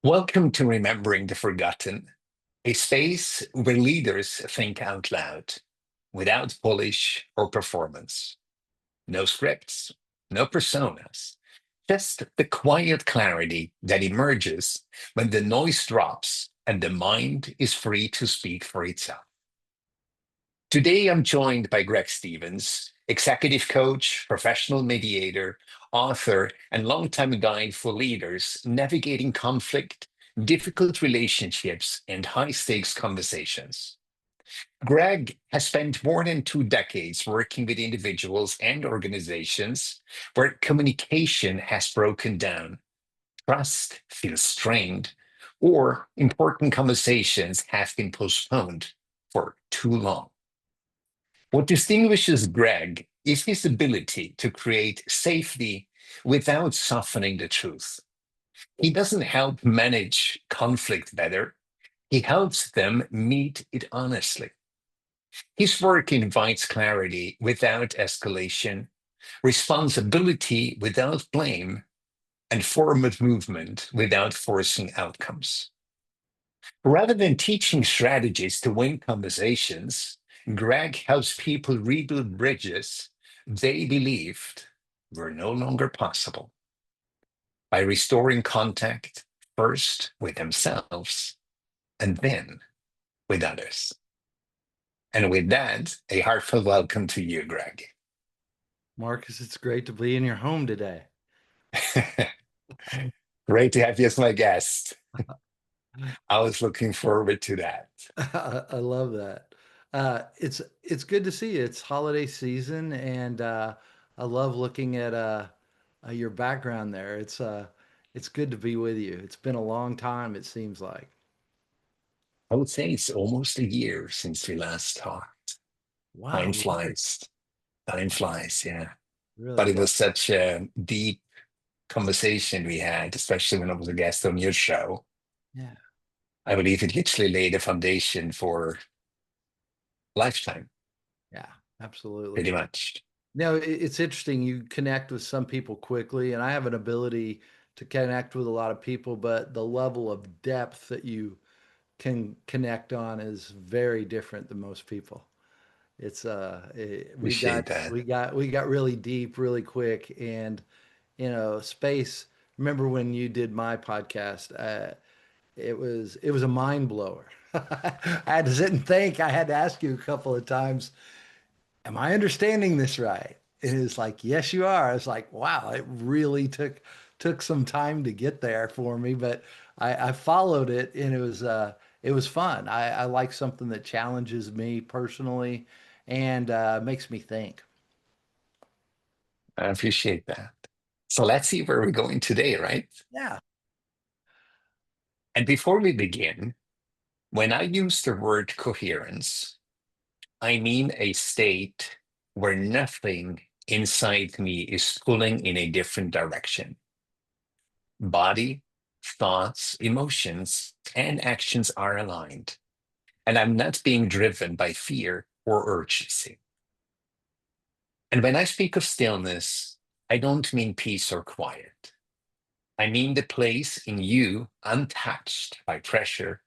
Welcome to Remembering the Forgotten, a space where leaders think out loud, without polish or performance. No scripts, no personas, just the quiet clarity that emerges when the noise drops and the mind is free to speak for itself. Today, I'm joined by Greg Stevens, executive coach, professional mediator, author, and longtime guide for leaders navigating conflict, difficult relationships, and high stakes conversations. Greg has spent more than 2 decades working with individuals and organizations where communication has broken down, trust feels strained, or important conversations have been postponed for too long. What distinguishes Greg is his ability to create safety without softening the truth. He doesn't help manage conflict better, he helps them meet it honestly. His work invites clarity without escalation, responsibility without blame, and forward movement without forcing outcomes. Rather than teaching strategies to win conversations, Greg helps people rebuild bridges they believed were no longer possible by restoring contact first with themselves and then with others. And with that, a heartfelt welcome to you, Greg. Marcus, it's great to be in your home today. Great to have you as my guest. I was looking forward to that. I love that. It's good to see you. It's holiday season, and I love looking at your background there. It's good to be with you. It's been a long time, it seems like. I would say it's almost a year since we last talked. Time Wow, really, flies. Time flies, yeah. really But it does. was such a deep conversation we had, especially when I was a guest on your show. Yeah, I believe it literally laid a foundation for lifetime, yeah, absolutely. pretty much. It's interesting. You connect with some people quickly, and I have an ability to connect with a lot of people, but the level of depth that you can connect on is very different than most people. We got Appreciate that. we got really deep really quick, and space. Remember when you did my podcast? It was a mind blower. I had to sit and think. I had to ask you a couple of times, am I understanding this right? And it's like, yes, you are. It's like, wow, it really took some time to get there for me, but I followed it, and it was fun. I like something that challenges me personally and makes me think. I appreciate that. So let's see where we're going today, right? Yeah. And before we begin, when I use the word coherence, I mean a state where nothing inside me is pulling in a different direction. Body, thoughts, emotions, and actions are aligned, and I'm not being driven by fear or urgency. And when I speak of stillness, I don't mean peace or quiet. I mean the place in you untouched by pressure,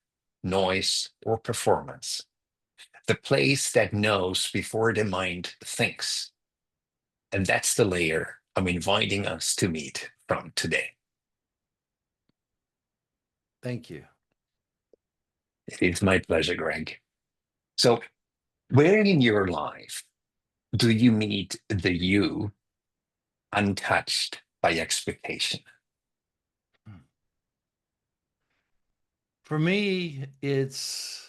noise, or performance. The place that knows before the mind thinks. And that's the layer I'm inviting us to meet from today. Thank you. It is my pleasure, Greg. So, where in your life do you meet the you untouched by expectation? For me, it's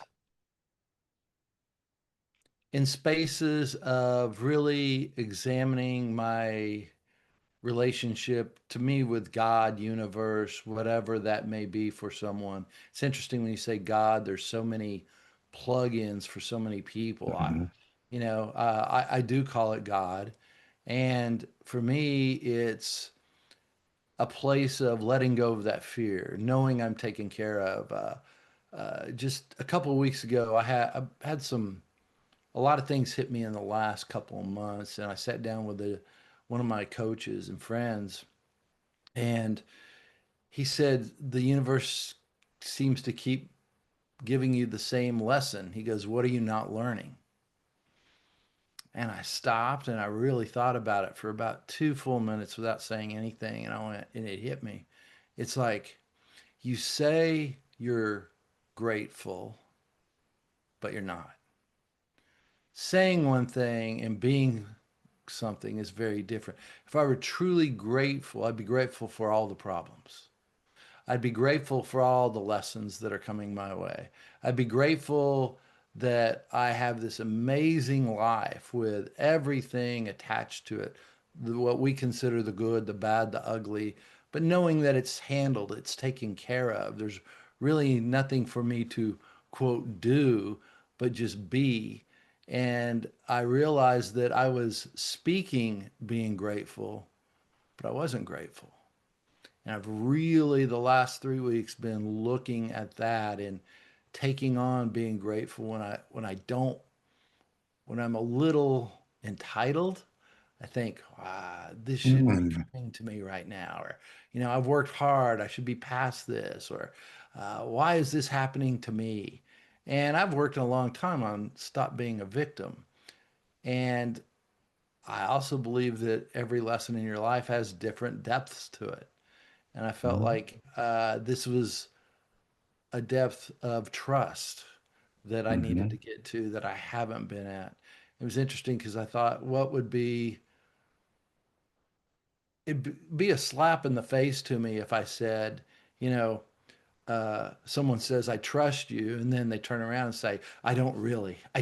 in spaces of really examining my relationship to me with God, universe, whatever that may be for someone. It's interesting when you say God, there's so many plugins for so many people. Mhm. I do call it God. And for me, it's a place of letting go of that fear, knowing I'm taken care of. Just a couple of weeks ago, I had a lot of things hit me in the last couple of months, and I sat down with one of my coaches and friends, and he said the universe seems to keep giving you the same lesson. He goes, what are you not learning? And I stopped and I really thought about it for about 2 full minutes without saying anything. And I went, and it hit me. It's like you say you're grateful, but you're not. Saying one thing and being something is very different. If I were truly grateful, I'd be grateful for all the problems. I'd be grateful for all the lessons that are coming my way. I'd be grateful that I have this amazing life with everything attached to it, what we consider the good, the bad, the ugly, but knowing that it's handled, it's taken care of. There's really nothing for me to quote do, but just be. And I realized that I was speaking being grateful, but I wasn't grateful. And I've really, the last 3 weeks, been looking at that and taking on being grateful when I don't, when I'm a little entitled. I think, this shouldn't be Mm. coming to me right now, or I've worked hard, I should be past this, or why is this happening to me? And I've worked a long time on stop being a victim. And I also believe that every lesson in your life has different depths to it. And I felt Mhm. like this was a depth of trust that I needed to Mhm. get to that I haven't been at. It was interesting because I thought, what would be it'd be a slap in the face to me if I said, you know, someone says, I trust you, and then they turn around and say, I don't really, I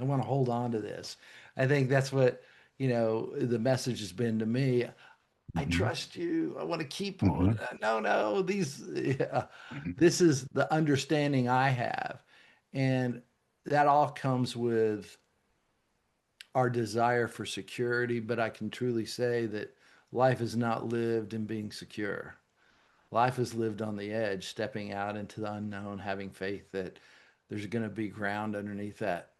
want to hold on to this. I think that's what, the message has been to me. I Mhm. trust you. I want to keep on. Mhm. No, no, yeah, Mhm. this is the understanding I have. And that all comes with our desire for security. But I can truly say that life is not lived in being secure. Life is lived on the edge, stepping out into the unknown, having faith that there's going to be ground underneath that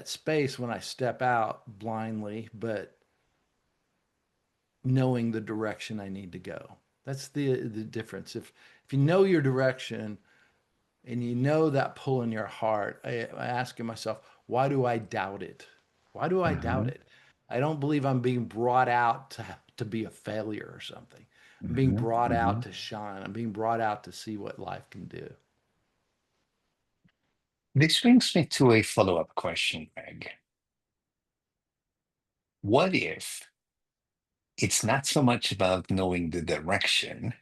space when I step out blindly, but knowing the direction I need to go. That's the difference. If you know your direction and you know that pull in your heart, I ask myself, why do I doubt it? Why do I doubt Mhm. it? I don't believe I'm being brought out to be a failure or something. I'm being Mhm. brought out Mhm. to shine. I'm being brought out to see what life can do. This brings me to a follow-up question, Greg. What if it's not so much about knowing the direction,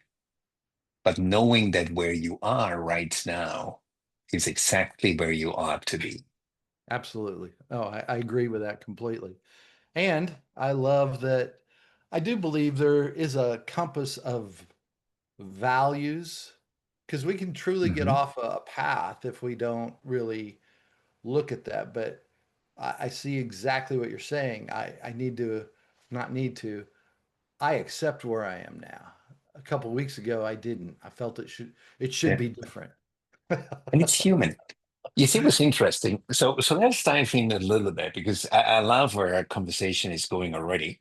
but knowing that where you are right now is exactly where you ought to be? Absolutely. Oh, I agree with that completely. And I love that I do believe there is a compass of values because we can truly get Mhm. off a path if we don't really look at that. But I see exactly what you're saying. I need to, not need to, I accept where I am now. A couple of weeks ago, I didn't. I felt it should Yeah. be different. And it's human. You see what's interesting? So let's dive in a little bit because I love where our conversation is going already.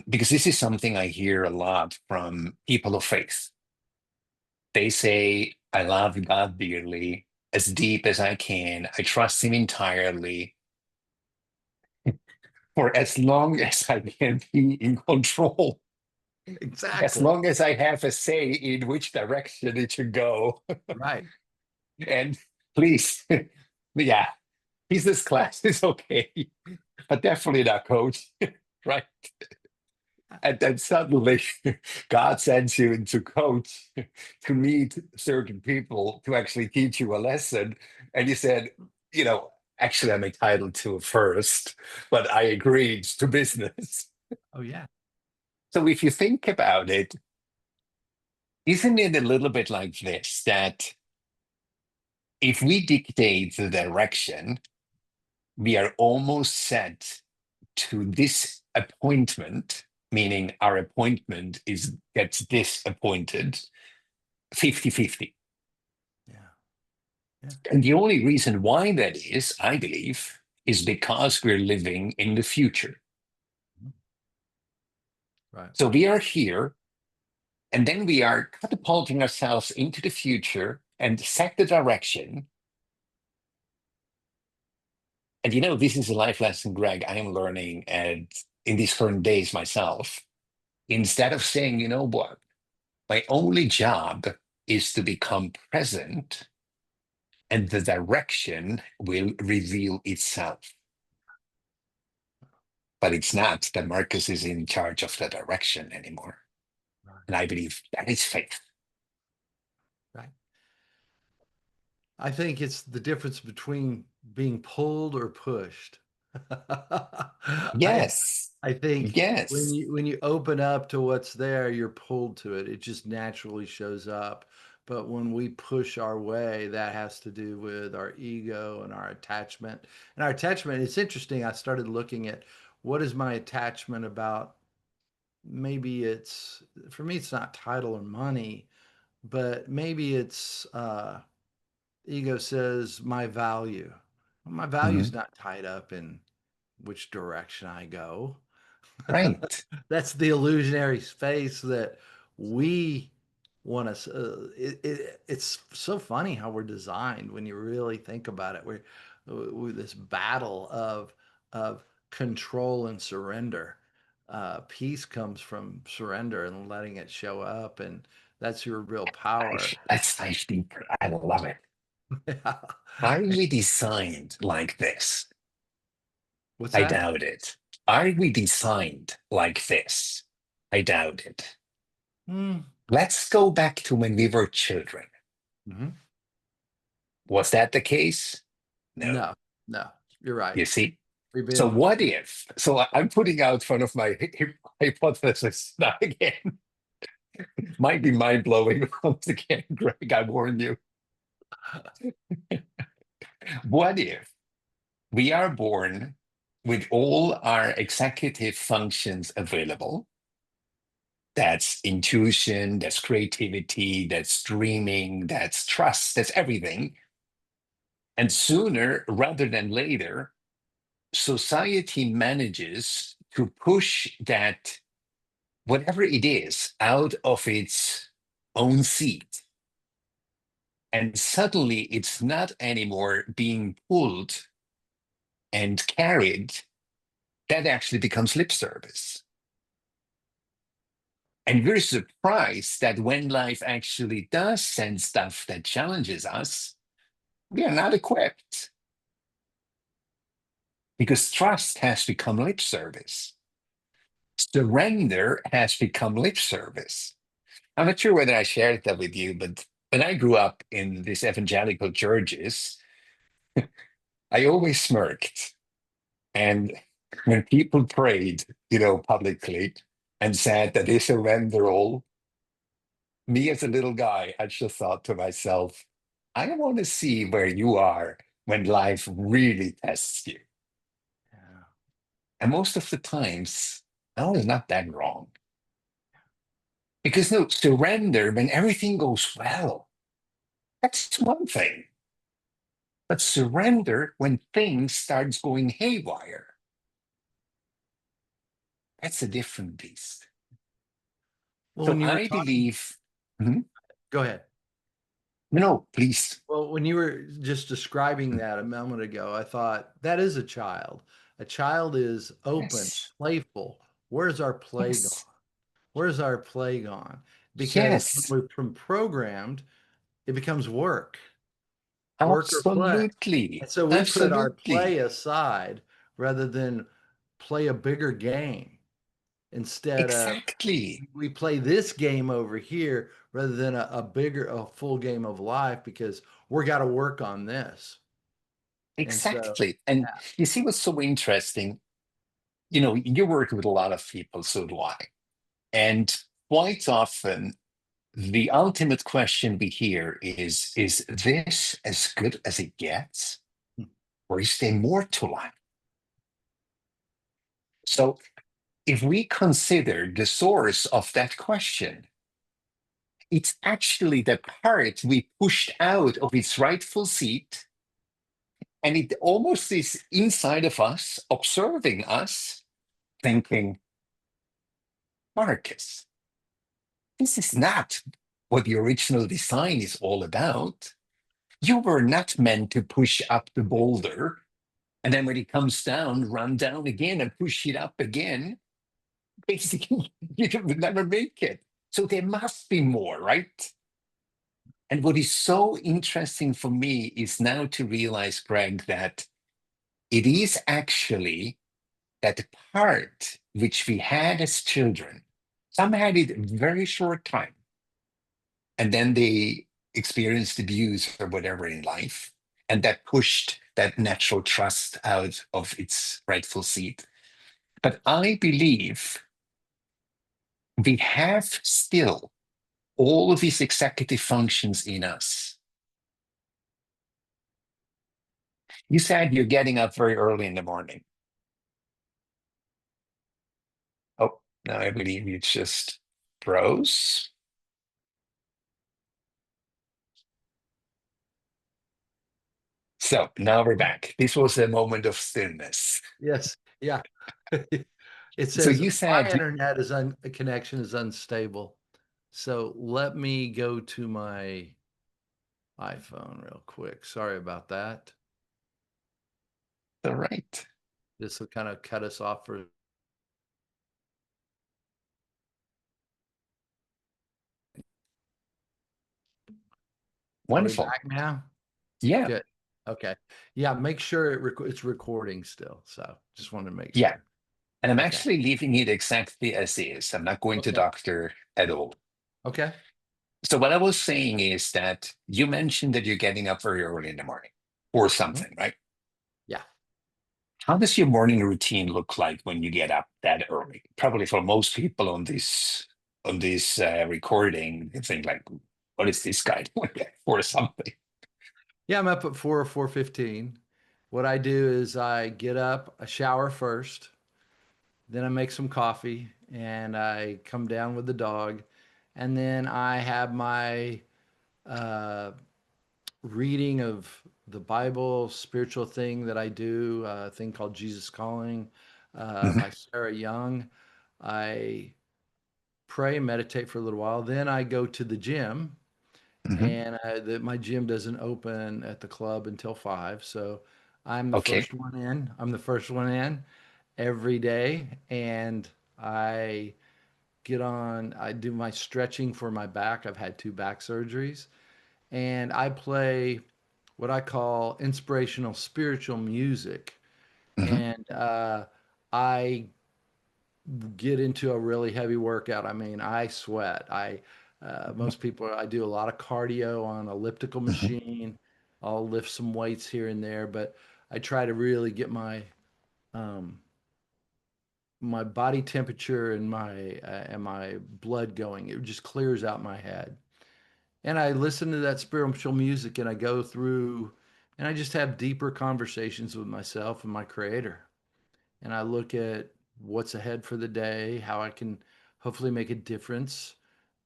Because this is something I hear a lot from people of faith. They say, I love God dearly, as deep as I can. I trust Him entirely for as long as I can be in control, as Exactly. long as I have a say in which direction it should go. Right. And please, yeah, business class is okay, but definitely not coach, right? And then suddenly God sends you into coach to meet certain people to actually teach you a lesson. And you said, actually, I'm entitled to a first, but I agreed to business. Oh, yeah. So if you think about it, isn't it a little bit like this that if we dictate the direction, we are almost set to this appointment, meaning our appointment is gets disappointed 50-50. Yeah. Yeah. And the only reason why that is, I believe, is because we're living in the future. Mhm. Right. So we are here And then we are catapulting ourselves into the future and set the direction. And this is a life lesson, Greg, I am learning and in these current days myself. Instead of saying, you know what, my only job is to become present and the direction will reveal itself. But it's not that Marcus is in charge of the direction anymore. Right. And I believe that is faith. Right. I think it's the difference between being pulled or pushed. I Yes. I think Yes. when you open up to what's there, you're pulled to it. It just naturally shows up. But when we push our way, that has to do with our ego and our attachment. And our attachment, it's interesting. I started looking at what is my attachment about. Maybe it's for me, it's not title or money, but maybe it's ego says my value. Well, my value is Mhm. not tied up in which direction I go. Right. That's the illusionary space that we want to. It's so funny how we're designed when you really think about it. We're this battle of control and surrender. Peace comes from surrender and letting it show up, and that's your real power. That's nice deeper. I love it. Yeah. Are we designed like this? What's I that? doubt it. Are we designed like this? I doubt it. Mm, Let's go back to when we were children. mhm. Was that the case? No. No, no, you're right. You see? We've So been, what if? So I'm putting out front of my hypothesis now again. Might be mind blowing once again, Greg. I warn you. What if we are born with all our executive functions available? That's intuition, that's creativity, that's dreaming, that's trust, that's everything. And sooner rather than later, society manages to push that, whatever it is, out of its own seat. And suddenly it's not anymore being pulled and carried. That actually becomes lip service. And we're surprised that when life actually does send stuff that challenges us, we are not equipped because trust has become lip service. Surrender has become lip service. I'm not sure whether I shared that with you, but when I grew up in these evangelical churches, I always smirked. And when people prayed, publicly and said that they surrender all, me as a little guy, I just thought to myself, I want to see where you are when life really tests you. yeah. And most of the times, I was not that wrong. Because no, surrender when everything goes well, that's one thing. But surrender when things starts going haywire, that's a different beast. Well, So when you were I talking, believe, Mhm. go ahead. No, please. Well, when you were just describing that a moment ago, I thought that is a child. A child is open, Yes, playful. Where's our play gone? yes, Where's our play gone? Because when yes, we're programmed, it becomes work or play. absolutely, And so we put our absolutely, play aside rather than play a bigger game instead of exactly, we play this game over here rather than a full game of life because we're got to work on this. And so, exactly. And you see what's so interesting? You work with a lot of people, so do I. And quite often, the ultimate question we hear is this as good as it gets? yeah. Or is there more to life? So if we consider the source of that question, it's actually the part we pushed out of its rightful seat, and it almost is inside of us, observing us, thinking, Marcus, this is not what the original design is all about. You were not meant to push up the boulder and then when it comes down, run down again and push it up again. Basically, you would never make it. So there must be more, right? And what is so interesting for me is now to realize, Greg, that it is actually that part which we had as children. Some had it a very short time, and then they experienced abuse or whatever in life, and that pushed that natural trust out of its rightful seat. But I believe we have still all of these executive functions in us. You said you're getting up very early in the morning. Oh, no, I believe you just froze. So now we're back. This was a moment of stillness. Yes. Yeah. It So says you my said, internet is connection is unstable. So let me go to my iPhone real quick. Sorry about that. all right, This will kind of cut us off for. Are we wonderful. back now? Yeah, Good. Okay. Yeah, make sure it's recording still. So just wanted to make yeah. sure. And I'm Okay. actually leaving it exactly as is. I'm not going to Okay. doctor at all. Okay. So what I was saying is that you mentioned that you're getting up very early in the morning or Mhm. something, right? Yeah. How does your morning routine look like when you get up that early? Probably for most people on this recording, they think like, "What is this guy doing or something?" Yeah, I'm up at 4 or 4:15. What I do is I get up, I shower first, then I make some coffee and I come down with the dog. And then I have my uh, reading of the Bible, spiritual thing that I do, a thing called Jesus Calling Mhm, by Sarah Young. I pray, meditate for a little while. Then I go to the gym, mhm. and my gym doesn't open at the club until 5. So I'm the Okay. first one in. I'm the first one in every day. And I get on, I do my stretching for my back. I've had 2 back surgeries. And I play what I call inspirational spiritual music. Mhm, And I get into a really heavy workout. I mean, I sweat. Most people, I do a lot of cardio on elliptical mhm, machine. I'll lift some weights here and there, but I try to really get um, my body temperature and my blood going. It just clears out my head. And I listen to that spiritual music and I go through and I just have deeper conversations with myself and my creator. And I look at what's ahead for the day, how I can hopefully make a difference.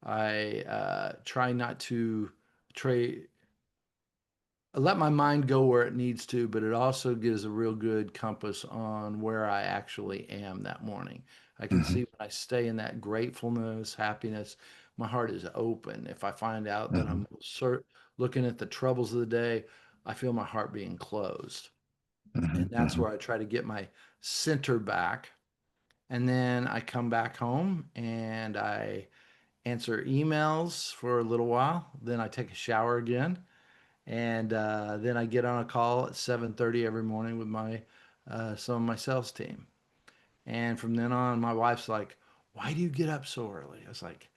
I try not to tray let my mind go where it needs to, but it also gives a real good compass on where I actually am that morning. I can see mhm, when I stay in that gratefulness, happiness, my heart is open. If I find out that mhm, I'm looking at the troubles of the day, I feel my heart being closed. And mhm, that's mhm, where I try to get my center back. And then I come back home and I answer emails for a little while. Then I take a shower again and then I get on a call at 7:30 every morning with my some of my sales team. And from then on, my wife's like, "Why do you get up so early?" I was like,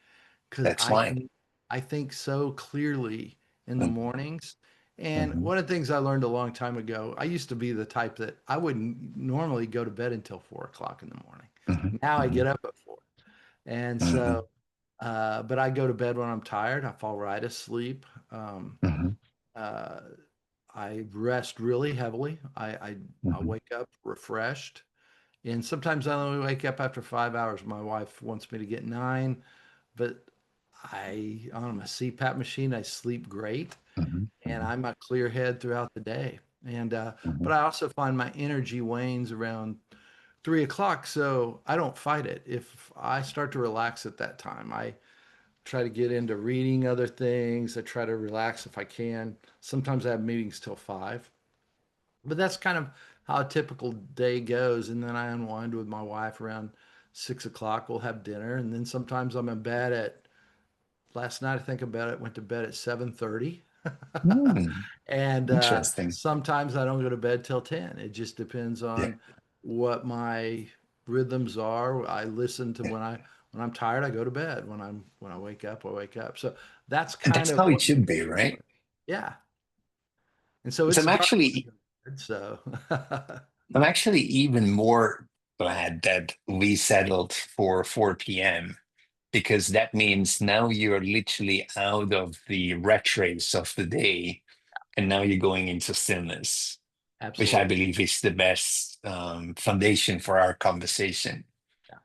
"Because That's fine. I think so clearly in the Mhm, mornings." And mhm, one of the things I learned a long time ago, I used to be the type that I wouldn't normally go to bed until 4 o'clock in the morning. mhm, Now I mhm, get up at 4, and mhm, so but I go to bed when I'm tired. I fall right asleep. mhm, Uh, I rest really heavily. I mhm, wake up refreshed, and sometimes I only wake up after 5 hours. My wife wants me to get 9, but on a CPAP machine, I sleep great, mhm, and mhm, I'm a clear head throughout the day. And mhm, but I also find my energy wanes around 3 o'clock, so I don't fight it. If I start to relax at that time, I try to get into reading other things. I try to relax if I can. Sometimes I have meetings till 5, but that's kind of how a typical day goes. And then I unwind with my wife around 6 o'clock. We'll have dinner, and then sometimes I'm in bed at. Last night I think about it. Went to bed at 7:30, Hmm, and interesting. sometimes I don't go to bed till 10. It just depends Yeah. on what my rhythms are. I listen to Yeah. when I'm tired, I go to bed. When I wake up, I wake up. So that's And kind that's of how it what should be, makes it right? work. Yeah. And so So it's I'm dark when I actually go to bed. So I'm actually even more glad that we settled for 4 p.m. because that means now you're literally out of the rat race of the day, and now you're going into stillness, which I absolutely. believe is the best foundation for our conversation. Yeah.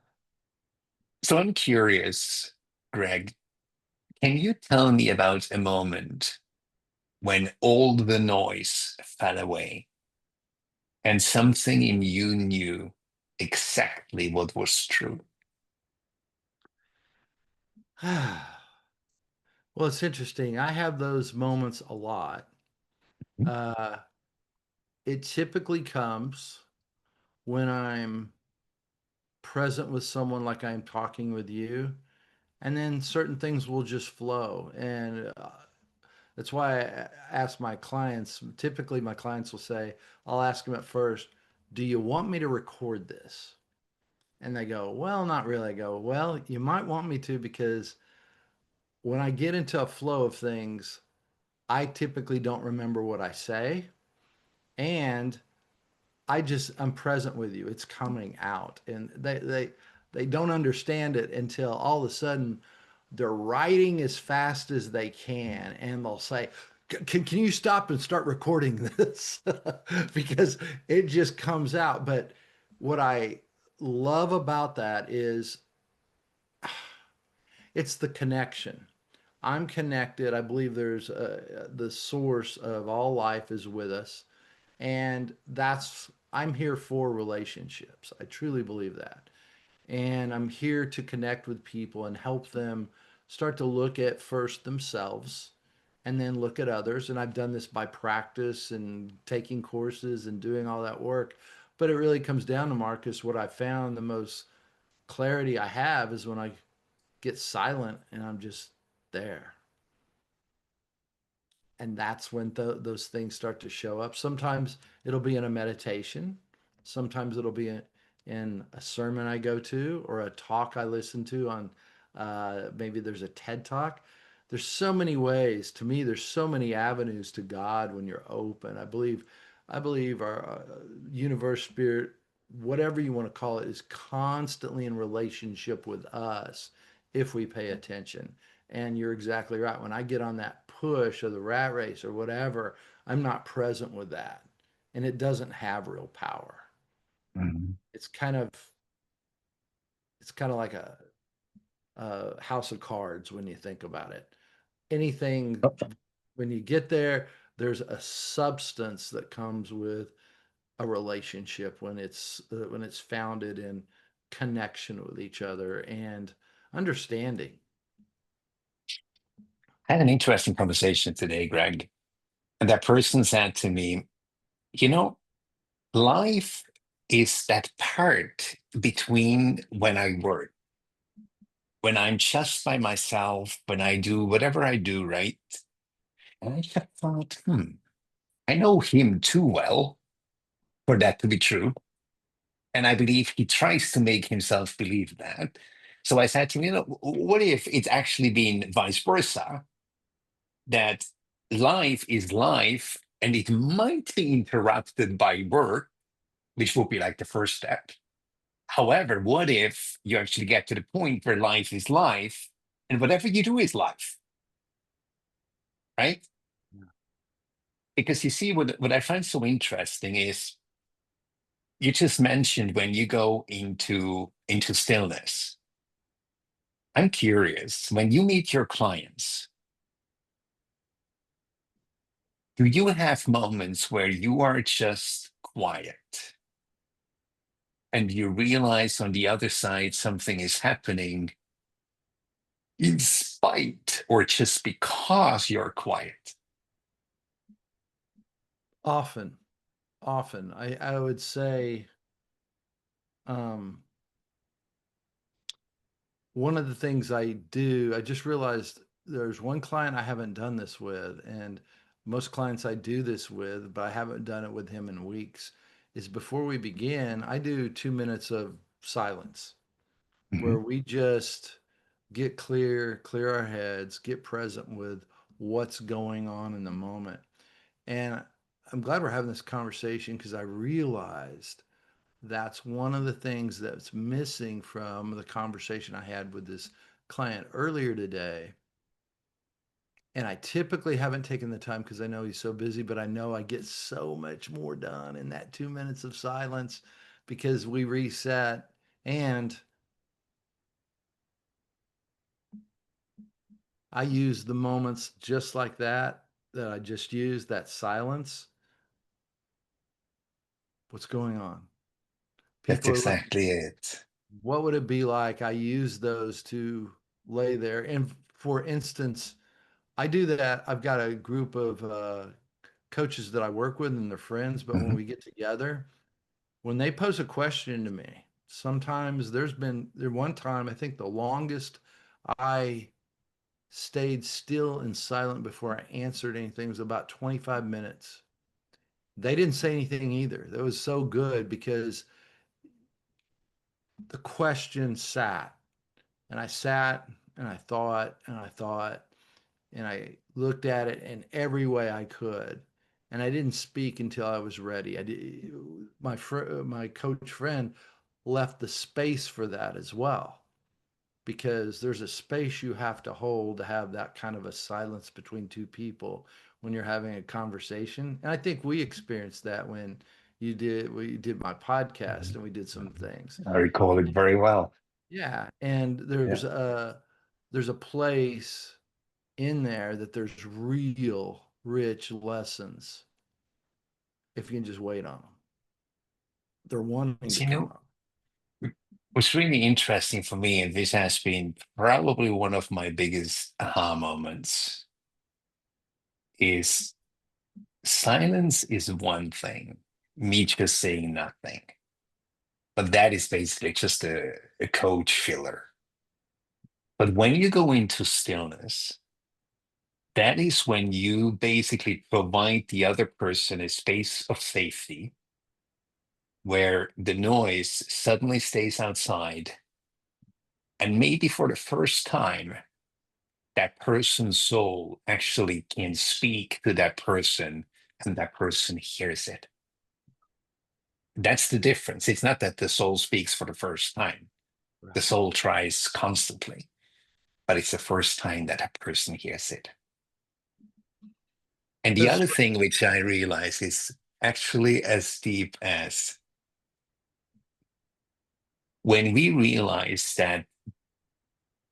So I'm curious, Greg, can you tell me about a moment when all the noise fell away and something in you knew exactly what was true? Well, it's interesting. I have those moments a lot. Uh, it typically comes when I'm present with someone like I'm talking with you, and then certain things will just flow. And that's why I ask my clients. Typically, my clients will say, I'll ask them at first, "Do you want me to record this?" And they go, "Well, not really." I go, "Well, you might want me to because when I get into a flow of things, I typically don't remember what I say. And I'm present with you. It's coming out." And they don't understand it until all of a sudden they're writing as fast as they can, and they'll say, can you stop and start recording this?" Because it just comes out. But what I love about that is it's the connection. I'm connected. I believe there's the source of all life is with us. And I'm here for relationships. I truly believe that. And I'm here to connect with people and help them start to look at first themselves and then look at others. And I've done this by practice and taking courses and doing all that work. But it really comes down to, Marcus, what I found the most clarity I have is when I get silent and I'm just there. And that's when those things start to show up. Sometimes it'll be in a meditation. Sometimes it'll be in a sermon I go to or a talk I listen to on maybe there's a TED talk. There's so many ways. To me, there's so many avenues to God when you're open. I believe our universe, spirit, whatever you want to call it, is constantly in relationship with us if we pay attention. And you're exactly right. When I get on that push or the rat race or whatever, I'm not present with that. And it doesn't have real power. Mhm. It's kind of it's kind of like a house of cards when you think about it. Anything Oh, when you get there, there's a substance that comes with a relationship when it's founded in connection with each other and understanding. I had an interesting conversation today, Greg. And that person said to me, you know, life is that part between when I work, when I'm just by myself, when I do whatever I do, right? And I just thought, I know him too well for that to be true. And I believe he tries to make himself believe that. So I said to him, what if it's actually been vice versa, that life is life and it might be interrupted by work, which would be like the first step. However, what if you actually get to the point where life is life and whatever you do is life, right? Because you see, what I find so interesting is you just mentioned when you go into stillness. I'm curious, when you meet your clients, do you have moments where you are just quiet and you realize on the other side something is happening in spite or just because you're quiet? Often, often. I would say um, one of the things I do, I just realized there's one client I haven't done this with, and most clients I do this with, but I haven't done it with him in weeks, is before we begin, I do 2 minutes of silence Mhm. where we just get clear, clear our heads, get present with what's going on in the moment. And I'm glad we're having this conversation because I realized that's one of the things that's missing from the conversation I had with this client earlier today. And I typically haven't taken the time because I know he's so busy, but I know I get so much more done in that 2 minutes of silence because we reset. And I use the moments just like that, that I just used, that silence. What's going on? That's People are looking. exactly it. What would it be like? I use those to lay there. And for instance, I do that. I've got a group of coaches that I work with and they're friends, but when Mhm. we get together, when they pose a question to me, sometimes there's been there one time, I think the longest I stayed still and silent before I answered anything was about 25 minutes. They didn't say anything either. That was so good because the question sat and I sat and I thought and I thought and I looked at it in every way I could. And I didn't speak until I was ready. I did, my coach friend left the space for that as well because there's a space you have to hold to have that kind of a silence between two people when you're having a conversation. And I think we experienced that when we did my podcast and we did some things. I recall it very well. Yeah, and Yeah. there's a place in there that there's real rich lessons if you can just wait on them. They're wanting to So, come up. what's really interesting for me, and this has been probably one of my biggest aha moments, is silence is one thing, me just saying nothing. But that is basically just a coach filler. But when you go into stillness, that is when you basically provide the other person a space of safety where the noise suddenly stays outside. And maybe for the first time, that person's soul actually can speak to that person and that person hears it. That's the difference. It's not that the soul speaks for the first time, the Right. soul tries constantly, but it's the first time that a person hears it. And the That's other thing which I realize is actually as deep as when we realize that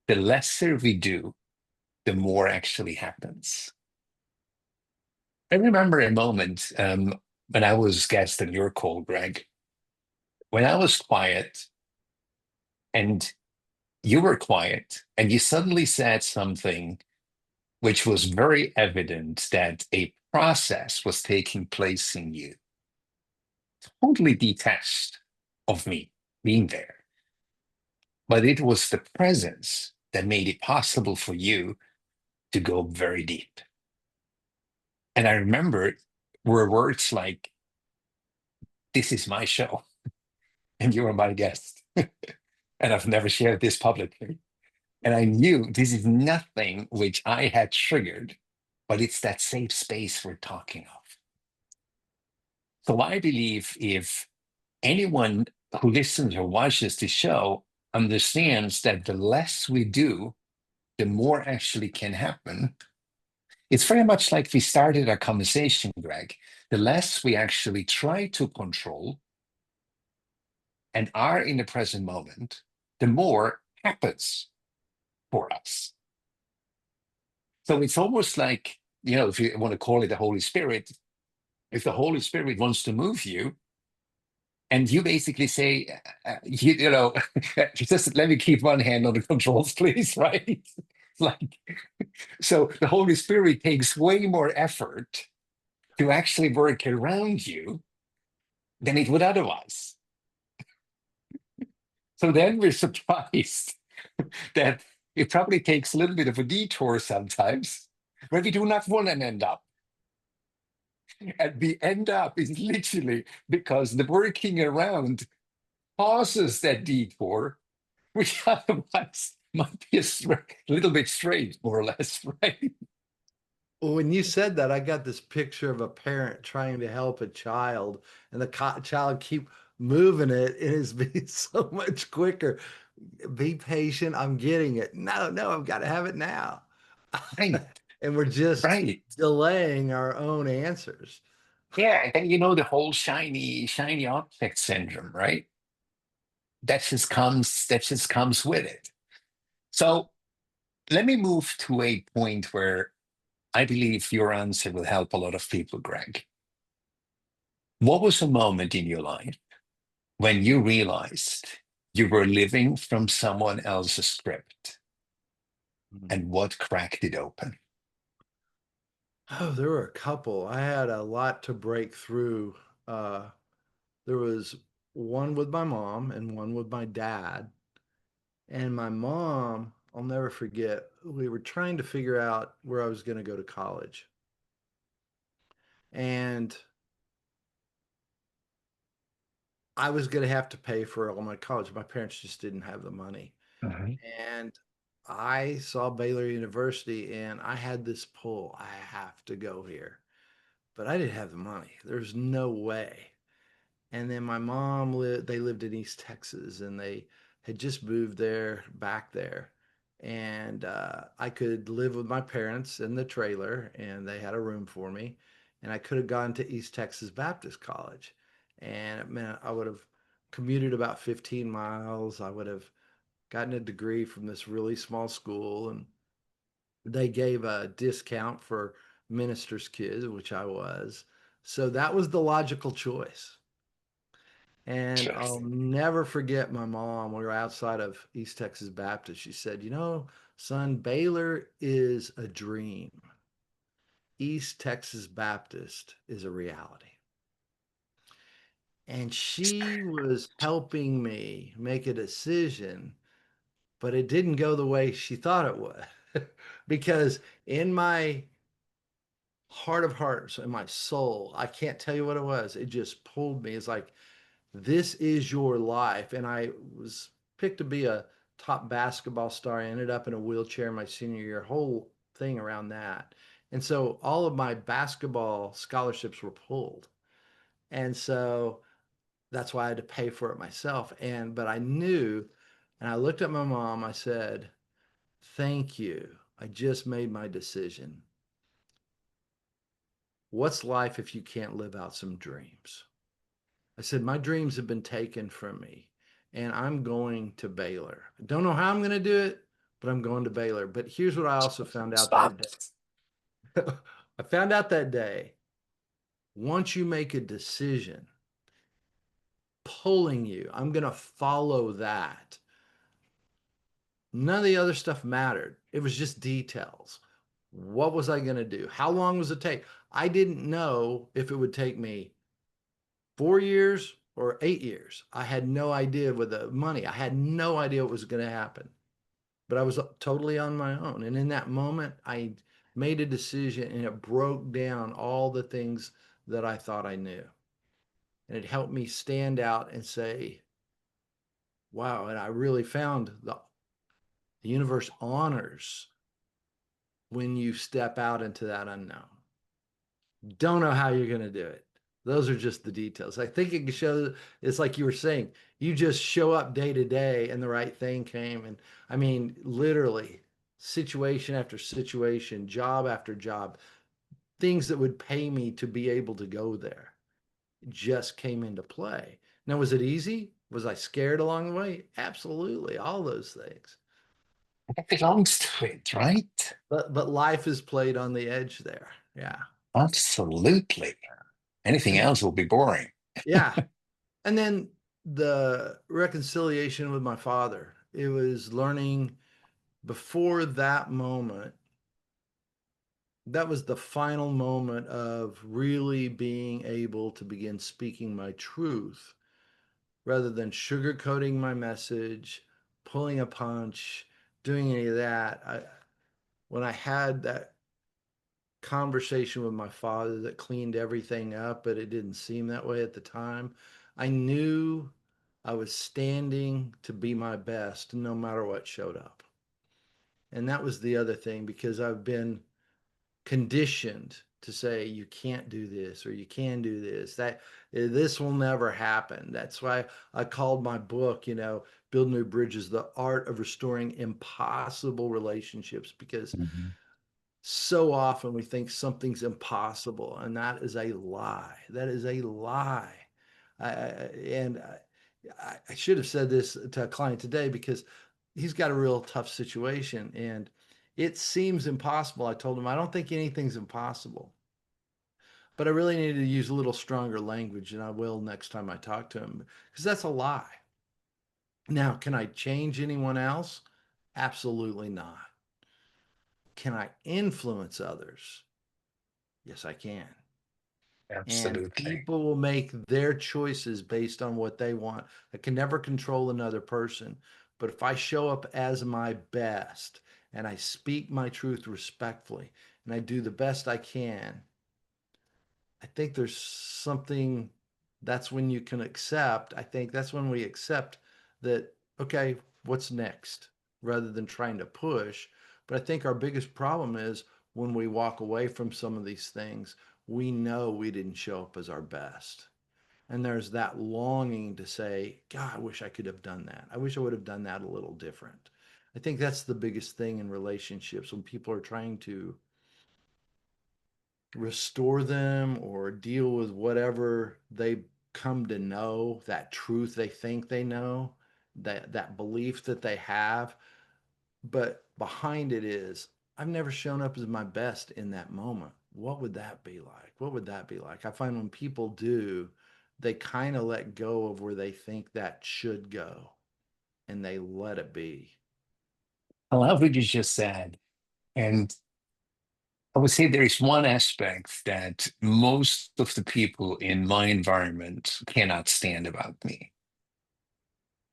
the lesser we do, the more actually happens. I remember a moment when I was guest on your call, Greg, when I was quiet and you were quiet and you suddenly said something which was very evident that a process was taking place in you, totally detached of me being there. But it was the presence that made it possible for you to go very deep. And I remember were words like, "This is my show, and you are my guest." And I've never shared this publicly. And I knew this is nothing which I had triggered, but it's that safe space we're talking of. So I believe if anyone who listens or watches the show understands that the less we do, the more actually can happen. It's very much like we started our conversation, Greg. The less we actually try to control and are in the present moment, the more happens for us. So it's almost like, if you want to call it the Holy Spirit, if the Holy Spirit wants to move you, and you basically say, just let me keep one hand on the controls, please, right? Like, so the Holy Spirit takes way more effort to actually work around you than it would otherwise. So then we're surprised that it probably takes a little bit of a detour sometimes where we do not want to end up. And the end up is literally because the working around causes that detour, which otherwise might be a little bit straight, more or less, right? Well, when you said that, I got this picture of a parent trying to help a child, and the child keep moving it, and it's being so much quicker. Be patient. I'm getting it. No, no, I've got to have it now. Right, And we're just right. delaying our own answers. Yeah, and then you know the whole shiny object syndrome, right? That just comes with it. So let me move to a point where I believe your answer will help a lot of people, Greg. What was a moment in your life when you realized you were living from someone else's script, and what cracked it open? Oh, there were a couple. I had a lot to break through. Uh, there was one with my mom and one with my dad. And my mom, I'll never forget, we were trying to figure out where I was going to go to college. And I was going to have to pay for all my college. My parents just didn't have the money. Mhm. And I saw Baylor University and I had this pull. I have to go here. But I didn't have the money. There's no way. And then my mom lived, they lived in East Texas and they had just moved there, back there. And I could live with my parents in the trailer and they had a room for me. And I could have gone to East Texas Baptist College. And it meant I would have commuted about 15 miles. I would have gotten a degree from this really small school. And they gave a discount for ministers' kids, which I was. So that was the logical choice. And I'll Interesting. never forget my mom. We were outside of East Texas Baptist. She said, "You know, son, Baylor is a dream. East Texas Baptist is a reality." And she was helping me make a decision, but it didn't go the way she thought it would. Because in my heart of hearts, in my soul, I can't tell you what it was. It just pulled me. It's like, this is your life. And I was picked to be a top basketball star. I ended up in a wheelchair my senior year, whole thing around that. And so all of my basketball scholarships were pulled. And so that's why I had to pay for it myself. But I knew, and I looked at my mom, I said, "Thank you. I just made my decision. What's life if you can't live out some dreams?" I said, "My dreams have been taken from me and I'm going to Baylor. I don't know how I'm going to do it, but I'm going to Baylor." But here's what I also found out that Stop. day. I found out that day, once you make a decision pulling you, I'm going to follow that. None of the other stuff mattered. It was just details. What was I going to do? How long was it take? I didn't know if it would take me 4 years or 8 years. I had no idea with the money. I had no idea what was going to happen, but I was totally on my own. And in that moment, I made a decision and it broke down all the things that I thought I knew. And it helped me stand out and say, wow. And I really found the universe honors when you step out into that unknown. Don't know how you're going to do it. Those are just the details. I think it can show, it's like you were saying, you just show up day to day and the right thing came. And I mean, literally, situation after situation, job after job, things that would pay me to be able to go there just came into play. Now, was it easy? Was I scared along the way? Absolutely, all those things. That belongs to it, right? But life is played on the edge there. Yeah. Absolutely. Anything And else will be boring. yeah. And then the reconciliation with my father. It was learning before that moment, that was the final moment of really being able to begin speaking my truth rather than sugarcoating my message, pulling a punch, doing any of that. When I had that conversation with my father that cleaned everything up, but it didn't seem that way at the time, I knew I was standing to be my best no matter what showed up. And that was the other thing because I've been conditioned to say you can't do this or you can do this, that this will never happen. That's why I called my book, Build New Bridges, the art of restoring impossible relationships, because Mhm. so often we think something's impossible, and that is a lie. That is a lie. And I should have said this to a client today because he's got a real tough situation and it seems impossible. I told him, I don't think anything's impossible, but I really needed to use a little stronger language, and I will next time I talk to him because that's a lie. Now, can I change anyone else? Absolutely not. Can I influence others? Yes, I can. And Absolutely. people will make their choices based on what they want. I can never control another person, but if I show up as my best and I speak my truth respectfully and I do the best I can, I think there's something, that's when you can accept. I think that's when we accept that, okay, what's next, rather than trying to push. But I think our biggest problem is when we walk away from some of these things, we know we didn't show up as our best. And there's that longing to say, God, I wish I could have done that. I wish I would have done that a little different. I think that's the biggest thing in relationships when people are trying to restore them or deal with whatever they come to know, that truth they think they know, that belief that they have. But behind it is, I've never shown up as my best in that moment. What would that be like? What would that be like? I find when people do, they kind of let go of where they think that should go and they let it be. I love what you just said. And I would say there is one aspect that most of the people in my environment cannot stand about me.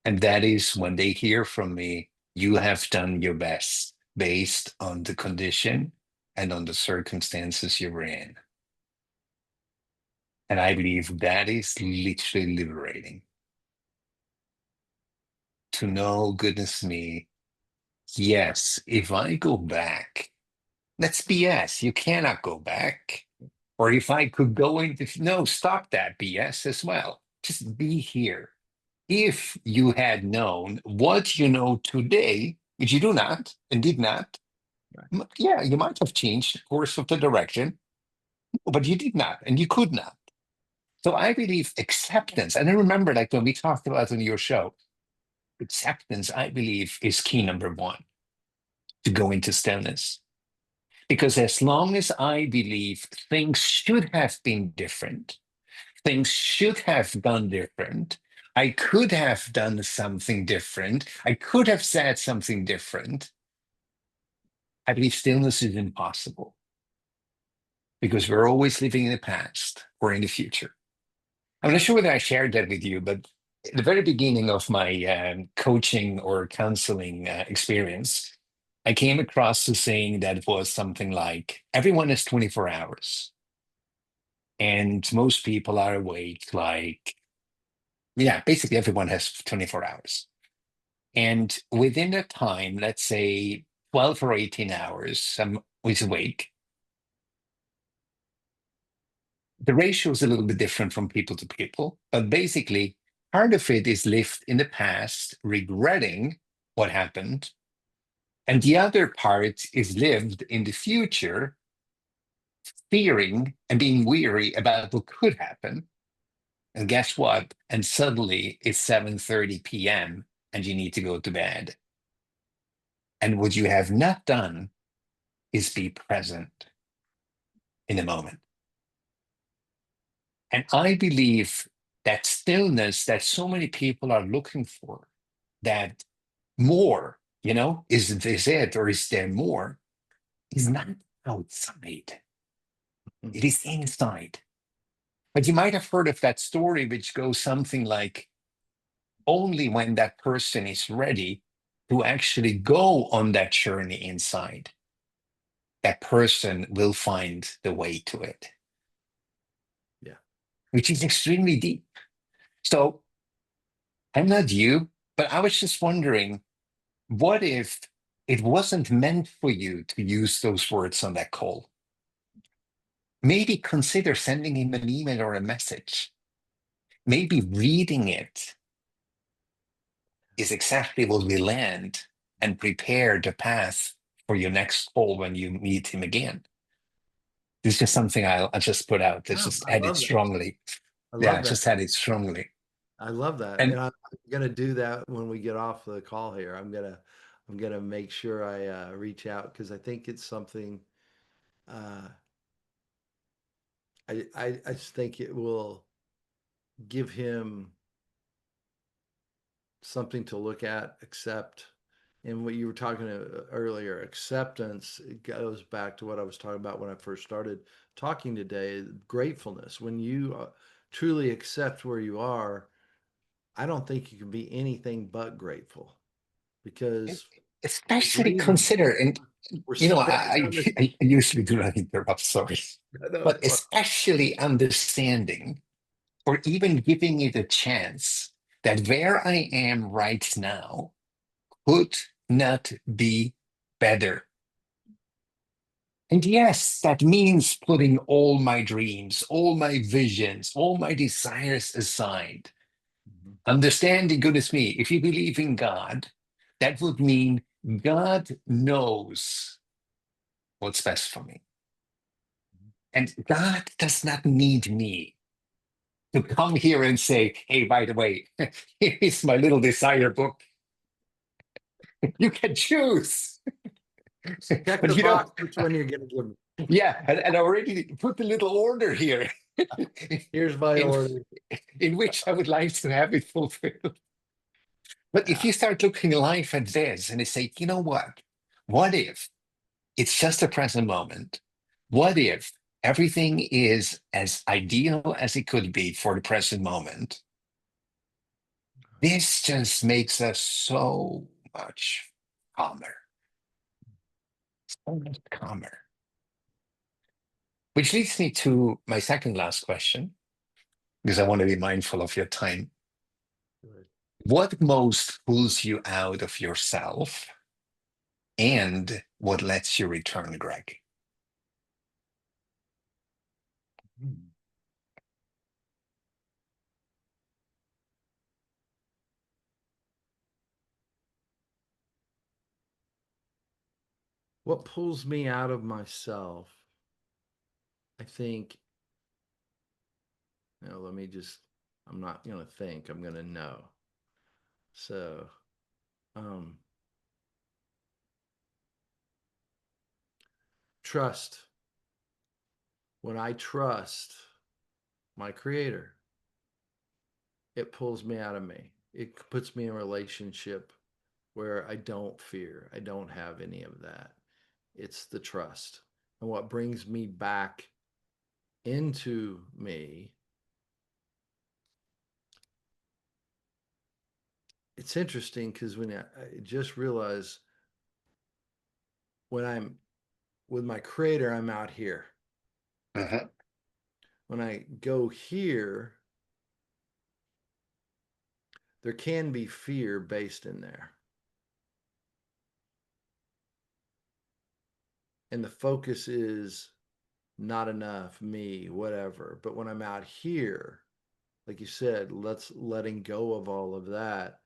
And that is when they hear from me, you have done your best based on the condition and on the circumstances you were in. And I believe that is literally liberating to know, goodness me, yes, if I go back, that's BS. You cannot go back. Or if I could go into, no, stop that BS as well. Just be here. If you had known what you know today, which you do not and did not, Right. yeah, you might have changed the course of the direction, but you did not and you could not. So I believe acceptance, and I remember like when we talked about on your show, acceptance, I believe, is key number one to go into stillness. Because as long as I believe things should have been different, things should have gone different, I could have done something different, I could have said something different, I believe stillness is impossible because we're always living in the past or in the future. I'm not sure whether I shared that with you, but at the very beginning of my coaching or counseling experience, I came across a saying that was something like everyone has 24 hours and most people are awake like, yeah, basically everyone has 24 hours. And within that time, let's say 12 or 18 hours, I'm is awake. The ratio is a little bit different from people to people, but basically, part of it is lived in the past, regretting what happened, and the other part is lived in the future, fearing and being weary about what could happen. And guess what? And suddenly it's 7:30 p.m. and you need to go to bed. And what you have not done is be present in the moment. And I believe that stillness that so many people are looking for, that more. Is this it or is there more? Is not outside, it is inside. But you might have heard of that story, which goes something like, only when that person is ready to actually go on that journey inside, that person will find the way to it, Yeah. which is extremely deep. So I'm not you, but I was just wondering, what if it wasn't meant for you to use those words on that call? Maybe consider sending him an email or a message. Maybe reading it is exactly what we land and prepare the path for your next call when you meet him again. This is just something I'll just put out. Let's No, just I add it love that. strongly. I Yeah, love that. just add it strongly. I love that. And And I'm gonna do that when we get off the call here. I'm gonna make sure I reach out because I think it's something uh I just think it will give him something to look at, accept. And what you were talking earlier, acceptance, it goes back to what I was talking about when I first started talking today, gratefulness. When you truly accept where you are, I don't think you can be anything but grateful because we're especially breathing. consider, and We're standing on this. I usually do not interrupt, sorry, No, but it's fine. especially understanding or even giving it a chance that where I am right now could not be better. And yes, that means putting all my dreams, all my visions, all my desires aside. Mhm. Understanding, goodness me, if you believe in God, that would mean God knows what's best for me. And God does not need me to come here and say, hey, by the way, here is my little desire book. You can choose. Check But the box which one you're going to give me. yeah, and I already put the little order here Here's my in, order. in which I would like to have it fulfilled. But if Yeah. you start looking life at this and you say, you know what? What if it's just a present moment? What if everything is as ideal as it could be for the present moment? This just makes us so much calmer, so much calmer. Which leads me to my second last question, because I want to be mindful of your time. Good. What most pulls you out of yourself and what lets you return, Greg? Hmm. What pulls me out of myself? I think, let me just, I'm not going to think, I'm going to know. So, um, trust. When I trust my creator, it pulls me out of me. It puts me in a relationship where I don't fear. I don't have any of that. It's the trust. And what brings me back into me, it's interesting because I just realized when I'm with my creator, I'm out here. Mhm. When I go here, there can be fear based in there. And the focus is not enough, me, whatever. But when I'm out here, like you said, letting go of all of that.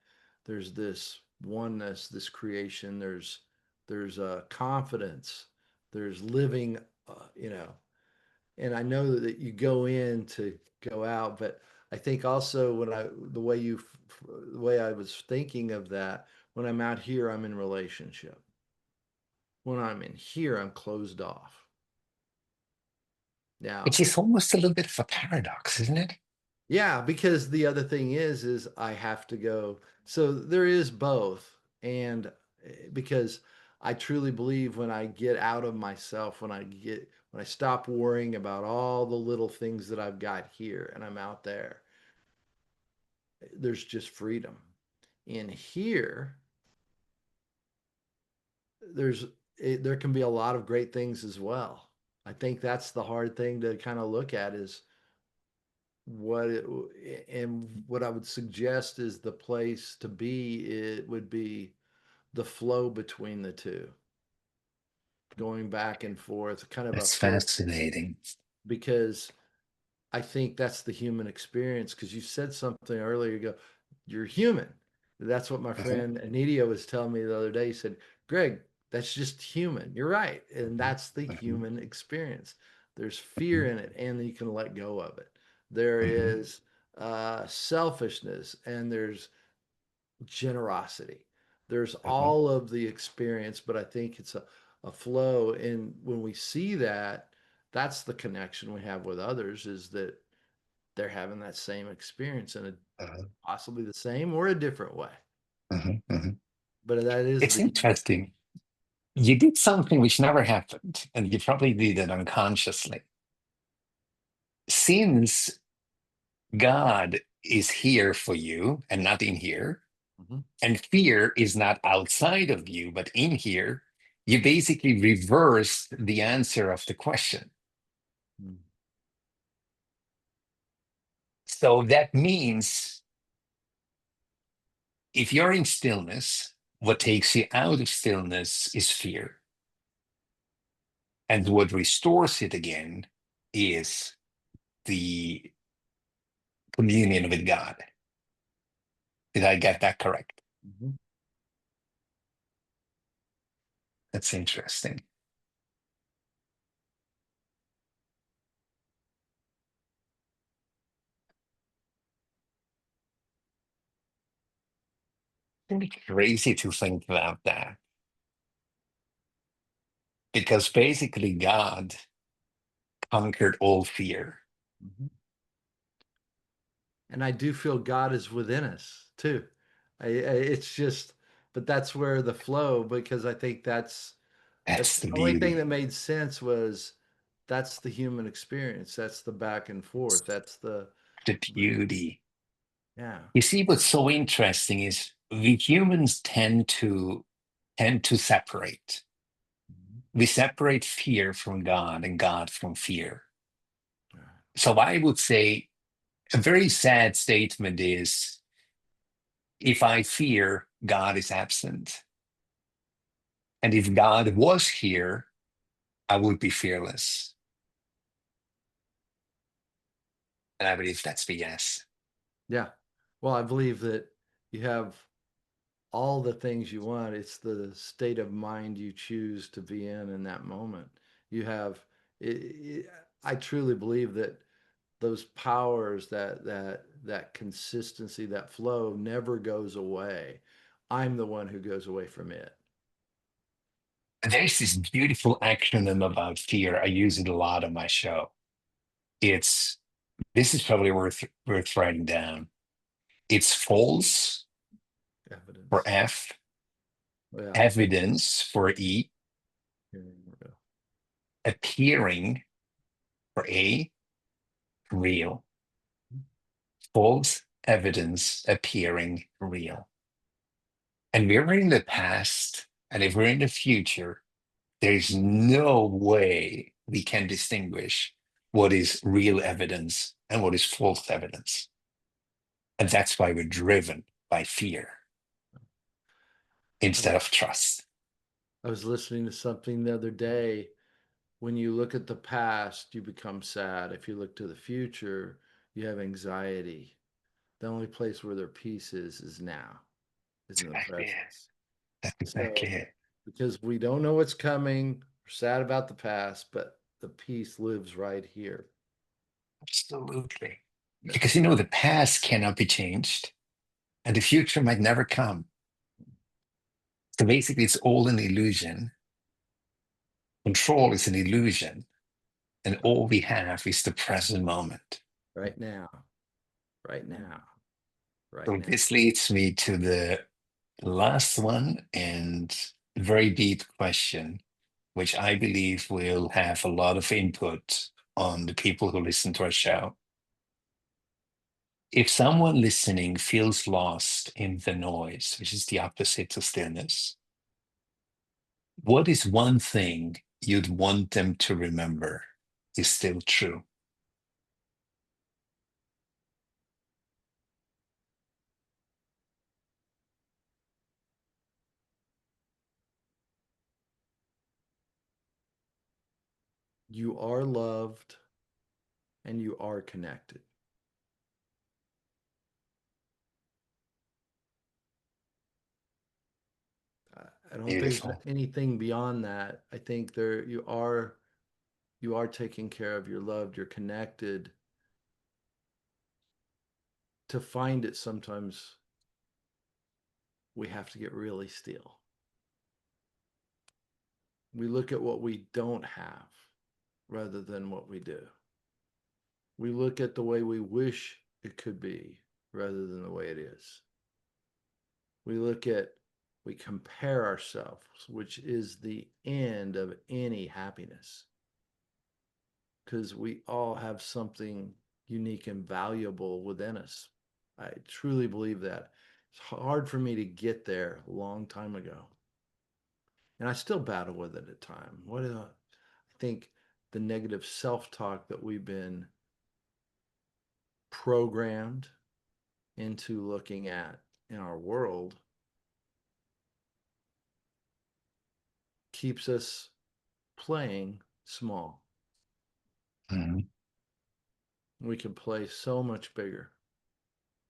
There's this oneness, this creation. There's a confidence. There's living, you know. And I know that you go in to go out, but I think also when the way I was thinking of that, when I'm out here, I'm in relationship. When I'm in here, I'm closed off. Which Now, is almost a little bit of a paradox, isn't it? yeah, because the other thing is I have to go. So there is both. And because I truly believe when I get out of myself, when I stop worrying about all the little things that I've got here and I'm out there, there's just freedom. In here, there's there can be a lot of great things as well. I think that's the hard thing to kind of look at is what it, and what I would suggest is the place to be, it would be the flow between the two, going back and forth, kind of a That's flow, fascinating. because I think that's the human experience. Because you said something earlier, you go, you're human. That's what my Mhm, friend Anidia was telling me the other day. He said, Greg, that's just human. You're right. And mhm, that's the mhm, human experience. There's fear mhm, in it, and you can let go of it. There mhm, is selfishness, and there's generosity. There's mhm. all of the experience, but I think it's a flow. And when we see that, that's the connection we have with others, is that they're having that same experience in a Uh-huh, possibly the same or a different way. mhm, mhm. But that is It's the interesting. You did something which never happened, and you probably did it unconsciously. Since God is here for you and not in here, Mhm. and fear is not outside of you but in here, you basically reverse the answer of the question. Mhm. So that means if you're in stillness, what takes you out of stillness is fear. And what restores it again is the communion with God. Did I get that correct? Mhm. That's interesting. Really crazy to think about that because basically God conquered all fear. Mhm. And I do feel God is within us too. It's just, but that's where the flow, because I think that's That's the the only thing beauty, that made sense was that's the human experience. That's the back and forth. That's the, the beauty. yeah. You see, what's so interesting is we humans tend to separate. Mhm. We separate fear from God and God from fear. Yeah. So I would say a very sad statement is if I fear, God is absent. And if God was here, I would be fearless. And I believe that's BS. Yeah. Well, I believe that you have all the things you want. It's the state of mind you choose to be in that moment. You have, I truly believe that those powers, that consistency, that flow never goes away. I'm the one who goes away from it. There's this beautiful acronym about fear. I use it a lot on my show. It's this is probably worth writing down. It's false for Evidence. F, Yeah. evidence for E, Here we go. appearing for A, real. False evidence appearing real. And we're in the past, and if we're in the future, there's no way we can distinguish what is real evidence and what is false evidence. And that's why we're driven by fear I instead was, of trust. I was listening to something the other day. When you look at the past, you become sad. If you look to the future, you have anxiety. The only place where their peace is now, is That's in the exactly it. presence. That's exactly So, it. because we don't know what's coming, we're sad about the past, but the peace lives right here. Absolutely. Because That's the past cannot be changed and the future might never come. So basically, it's all an illusion. Control is an illusion. And all we have is the present moment. right now, right now, right So now. this leads me to the Last one, and very deep question, which I believe will have a lot of input on the people who listen to our show. If someone listening feels lost in the noise, which is the opposite to stillness, what is one thing you'd want them to remember is still true? You are loved and you are connected. I don't think there's Beautiful. anything beyond that. I think there you are taken care of, you're loved, you're connected. To find it sometimes we have to get really still. We look at what we don't have rather than what we do. We look at the way we wish it could be rather than the way it is. We compare ourselves, which is the end of any happiness, because we all have something unique and valuable within us. I truly believe that. It's hard for me to get there a long time ago. And I still battle with it at times. I think the negative self-talk that we've been programmed into looking at in our world keeps us playing small. Mhm. We can play so much bigger.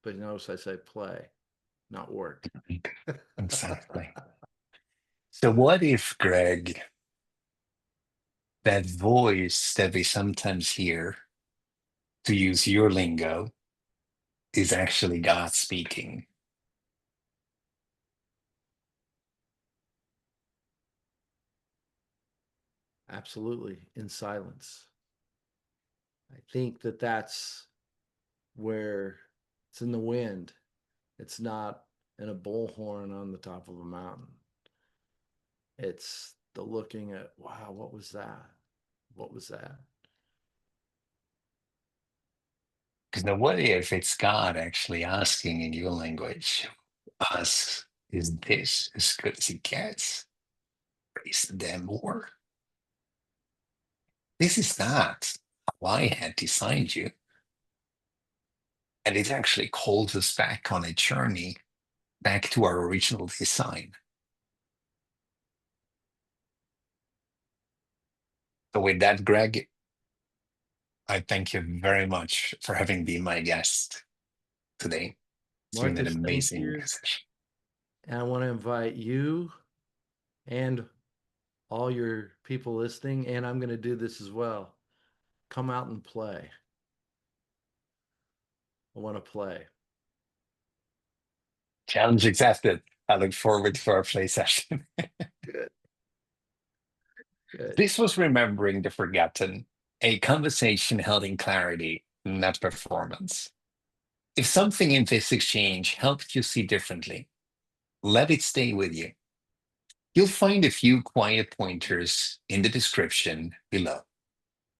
But notice I say play, not work. Exactly. So, what if, Greg, that voice that we sometimes hear, to use your lingo, is actually God speaking? Absolutely, in silence. I think that that's where it's in the wind. It's not in a bullhorn on the top of a mountain. It's the looking at, wow, what was that? What was that? Because now, what if it's God actually asking in your language, asks, is this as good as it gets? Praise the damn more. This is not how I had designed you. And it actually calls us back on a journey back to our original design. So, with that, Greg, I thank you very much for having been my guest today. It's been an Marcus, thank amazing you. session. And I want to invite you and all your people listening, and I'm going to do this as well. Come out and play. I want to play. Challenge accepted. I look forward to our play session. Good. Good. This was Remembering the Forgotten, a conversation held in clarity, not performance. If something in this exchange helped you see differently, let it stay with you. You'll find a few quiet pointers in the description below.